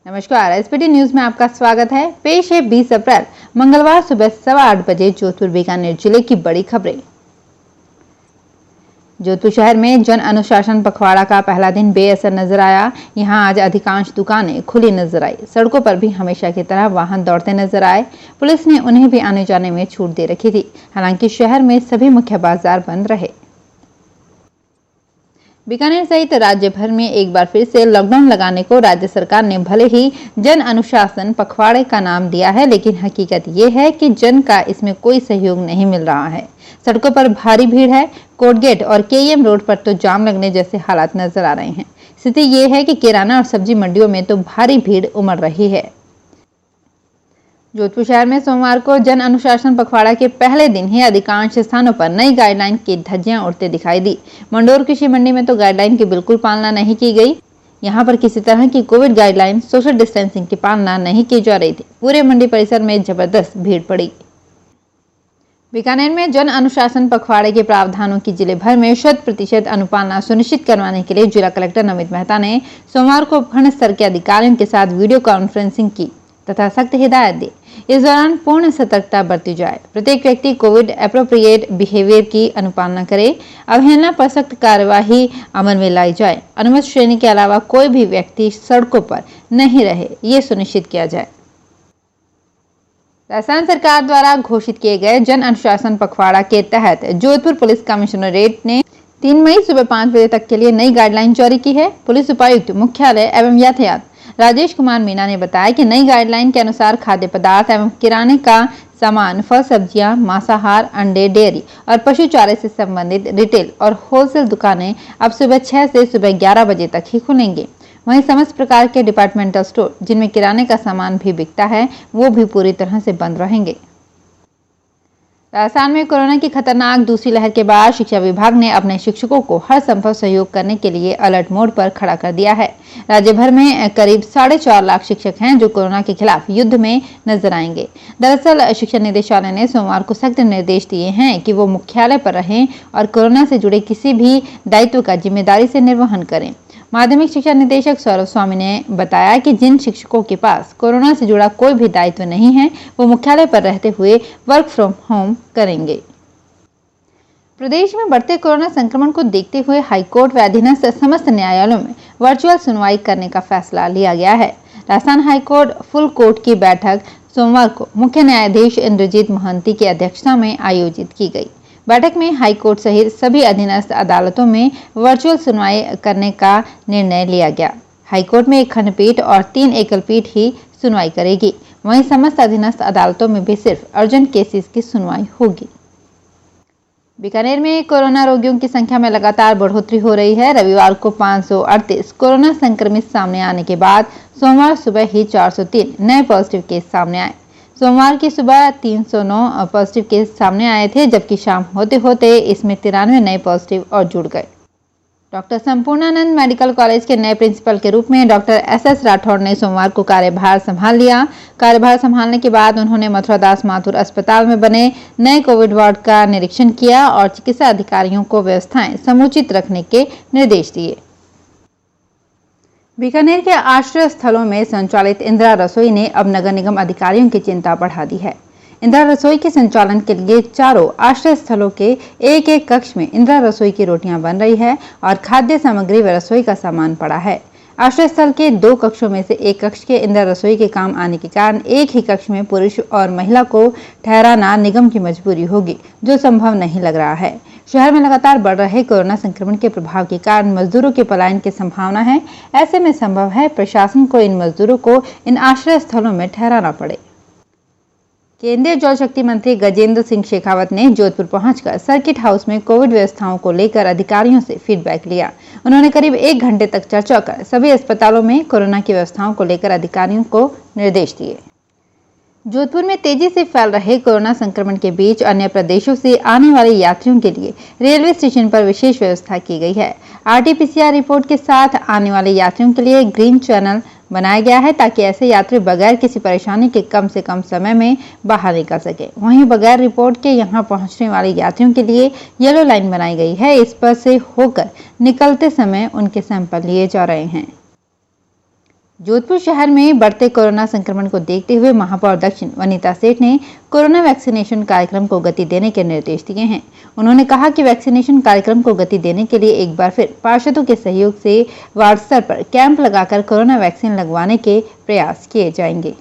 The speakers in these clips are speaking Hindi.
नमस्कार, एसपीटी न्यूज में आपका स्वागत है। पेश है 20 अप्रैल मंगलवार सुबह 8:15 बजे जोधपुर बीकानेर जिले की बड़ी खबरें। जोधपुर शहर में जन अनुशासन पखवाड़ा का पहला दिन बेअसर नजर आया। यहां आज अधिकांश दुकानें खुली नजर आई। सड़कों पर भी हमेशा की तरह वाहन दौड़ते नजर आए। पुलिस ने उन्हें भी आने जाने में छूट दे रखी थी। हालांकि शहर में सभी मुख्य बाजार बंद रहे। बीकानेर सहित राज्य भर में एक बार फिर से लॉकडाउन लगाने को राज्य सरकार ने भले ही जन अनुशासन पखवाड़े का नाम दिया है, लेकिन हकीकत ये है कि जन का इसमें कोई सहयोग नहीं मिल रहा है। सड़कों पर भारी भीड़ है। कोर्ट गेट और केईएम रोड पर तो जाम लगने जैसे हालात नजर आ रहे हैं। स्थिति ये है कि किराना और सब्जी मंडियों में तो भारी भीड़ उमड़ रही है। जोधपुर शहर में सोमवार को जन अनुशासन पखवाड़ा के पहले दिन ही अधिकांश स्थानों पर नई गाइडलाइन की धज्जियां उड़ते दिखाई दी। मंडोर कृषि मंडी में तो गाइडलाइन की बिल्कुल पालना नहीं की गई। यहां पर किसी तरह की कोविड गाइडलाइन, सोशल डिस्टेंसिंग की पालना नहीं की जा रही थी। पूरे मंडी परिसर में जबरदस्त भीड़ पड़ी। बीकानेर में जन अनुशासन पखवाड़े के प्रावधानों की जिले भर में 100% अनुपालना सुनिश्चित करवाने के लिए जिला कलेक्टर नमित मेहता ने सोमवार को उपखंड स्तर के अधिकारियों के साथ वीडियो कॉन्फ्रेंसिंग की तथा सख्त हिदायत दी। इस दौरान पूर्ण सतर्कता बरती जाए। प्रत्येक व्यक्ति कोविड एप्रोप्रिएट बिहेवियर की अनुपालना करे। अवहेलना पर सख्त कार्यवाही अमल में लाई जाए। अनुमत श्रेणी के अलावा कोई भी व्यक्ति सड़कों पर नहीं रहे, ये सुनिश्चित किया जाए। राजस्थान सरकार द्वारा घोषित किए गए जन अनुशासन पखवाड़ा के तहत जोधपुर पुलिस कमिश्नरेट ने 3 मई सुबह 5 बजे तक के लिए नई गाइडलाइन जारी की है। पुलिस उपायुक्त मुख्यालय एवं यातायात राजेश कुमार मीना ने बताया कि नई गाइडलाइन के अनुसार खाद्य पदार्थ एवं किराने का सामान, फल, सब्जियां, मांसाहार, अंडे, डेयरी और पशु चारे से संबंधित रिटेल और होलसेल दुकानें अब सुबह 6 से सुबह 11 बजे तक ही खुलेंगी। वहीं समस्त प्रकार के डिपार्टमेंटल स्टोर जिनमें किराने का सामान भी बिकता है, वो भी पूरी तरह से बंद रहेंगे। राजस्थान में कोरोना की खतरनाक दूसरी लहर के बाद शिक्षा विभाग ने अपने शिक्षकों को हर संभव सहयोग करने के लिए अलर्ट मोड पर खड़ा कर दिया है। राज्य भर में करीब 4.5 लाख शिक्षक हैं जो कोरोना के खिलाफ युद्ध में नजर आएंगे। दरअसल शिक्षा निदेशालय ने सोमवार को सख्त निर्देश दिए हैं कि वो मुख्यालय पर रहें और कोरोना से जुड़े किसी भी दायित्व का जिम्मेदारी से निर्वहन करें। माध्यमिक शिक्षा निदेशक सौरभ स्वामी ने बताया कि जिन शिक्षकों के पास कोरोना से जुड़ा कोई भी दायित्व नहीं है, वो मुख्यालय पर रहते हुए वर्क फ्रॉम होम करेंगे। प्रदेश में बढ़ते कोरोना संक्रमण को देखते हुए हाईकोर्ट व अधीनस्थ समस्त न्यायालयों में वर्चुअल सुनवाई करने का फैसला लिया गया है। राजस्थान हाईकोर्ट फुल कोर्ट की बैठक सोमवार को मुख्य न्यायाधीश इंद्रजीत मोहंती की अध्यक्षता में आयोजित की गई। बैठक में हाईकोर्ट सहित सभी अधीनस्थ अदालतों में वर्चुअल सुनवाई करने का निर्णय लिया गया। हाईकोर्ट में एक खंडपीठ और 3 एकल पीठ ही सुनवाई करेगी। वहीं समस्त अधीनस्थ अदालतों में भी सिर्फ अर्जेंट केसेस की सुनवाई होगी। बीकानेर में कोरोना रोगियों की संख्या में लगातार बढ़ोतरी हो रही है। रविवार को 538 कोरोना संक्रमित सामने आने के बाद सोमवार सुबह ही 403 नए पॉजिटिव केस सामने आए। सोमवार की सुबह 309 पॉजिटिव केस सामने आए थे, जबकि शाम होते होते इसमें 93 नए पॉजिटिव और जुड़ गए। डॉक्टर संपूर्णानंद मेडिकल कॉलेज के नए प्रिंसिपल के रूप में डॉक्टर एस राठौड़ ने सोमवार को कार्यभार संभाल लिया। कार्यभार संभालने के बाद उन्होंने मथुरादास माथुर अस्पताल में बने नए कोविड वार्ड का निरीक्षण किया और चिकित्सा अधिकारियों को व्यवस्थाएं समुचित रखने के निर्देश दिए। बीकानेर के आश्रय स्थलों में संचालित इंदिरा रसोई ने अब नगर निगम अधिकारियों की चिंता बढ़ा दी है। इंदिरा रसोई के संचालन के लिए चारों आश्रय स्थलों के एक कक्ष में इंदिरा रसोई की रोटियां बन रही है और खाद्य सामग्री व रसोई का सामान पड़ा है। आश्रय स्थल के 2 कक्षों में से एक कक्ष के इंदिरा रसोई के काम आने के कारण एक ही कक्ष में पुरुष और महिला को ठहराना निगम की मजबूरी होगी, जो संभव नहीं लग रहा है। शहर में लगातार बढ़ रहे कोरोना संक्रमण के प्रभाव के कारण मजदूरों के पलायन की संभावना है। ऐसे में संभव है प्रशासन को इन मजदूरों को इन आश्रय स्थलों में ठहराना पड़े। केंद्रीय जल शक्ति मंत्री गजेंद्र सिंह शेखावत ने जोधपुर पहुंचकर सर्किट हाउस में कोविड व्यवस्थाओं को लेकर अधिकारियों से फीडबैक लिया। उन्होंने करीब 1 घंटे तक चर्चा कर सभी अस्पतालों में कोरोना की व्यवस्थाओं को लेकर अधिकारियों को निर्देश दिए। जोधपुर में तेजी से फैल रहे कोरोना संक्रमण के बीच अन्य प्रदेशों से आने वाले यात्रियों के लिए रेलवे स्टेशन पर विशेष व्यवस्था की गई है। RT-PCR रिपोर्ट के साथ आने वाले यात्रियों के लिए ग्रीन चैनल बनाया गया है, ताकि ऐसे यात्री बगैर किसी परेशानी के कम से कम समय में बाहर निकल सके। वहीं बगैर रिपोर्ट के यहां पहुंचने वाले यात्रियों के लिए येलो लाइन बनाई गई है। इस पर से होकर निकलते समय उनके सैंपल लिए जा रहे हैं। जोधपुर शहर में बढ़ते कोरोना संक्रमण को देखते हुए महापौर दक्षिण वनिता सेठ ने कोरोना वैक्सीनेशन कार्यक्रम को गति देने के निर्देश दिए हैं। उन्होंने कहा कि वैक्सीनेशन कार्यक्रम को गति देने के लिए एक बार फिर पार्षदों के सहयोग से वार्ड स्तर पर कैंप लगाकर कोरोना वैक्सीन लगवाने के प्रयास किए जाएंगे।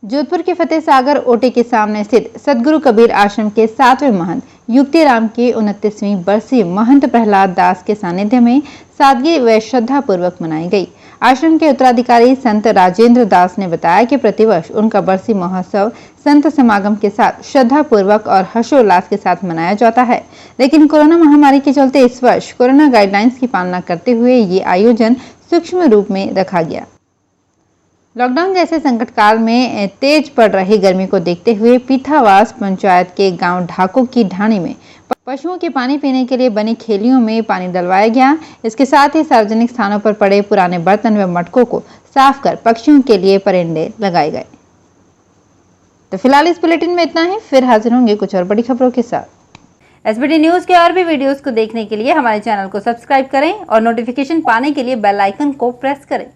जोधपुर के फतेह सागर ओटे के सामने स्थित सदगुरु कबीर आश्रम के 7वें महंत युक्तिराम की 29वीं बरसी महंत प्रहलाद दास के सानिध्य में सादगी व श्रद्धा पूर्वक मनाई गई। आश्रम के उत्तराधिकारी संत राजेंद्र दास ने बताया कि प्रतिवर्ष उनका बरसी महोत्सव संत समागम के साथ श्रद्धा पूर्वक और हर्षोल्लास के साथ मनाया जाता है, लेकिन कोरोना महामारी के चलते इस वर्ष कोरोना गाइडलाइंस की पालना करते हुए ये आयोजन सूक्ष्म रूप में रखा गया। लॉकडाउन जैसे संकट काल में तेज पड़ रही गर्मी को देखते हुए पीथावास पंचायत के गांव ढाकों की ढाणी में पशुओं के पानी पीने के लिए बनी खेलियों में पानी डलवाया गया। इसके साथ ही सार्वजनिक स्थानों पर पड़े पुराने बर्तन व मटकों को साफ कर पक्षियों के लिए परिंदे लगाए गए। तो फिलहाल इस बुलेटिन में इतना ही, फिर हाजिर होंगे कुछ और बड़ी खबरों के साथ। एसबीटी न्यूज के और भी वीडियोस को देखने के लिए हमारे चैनल को सब्सक्राइब करें और नोटिफिकेशन पाने के लिए बेल आइकन को प्रेस करें।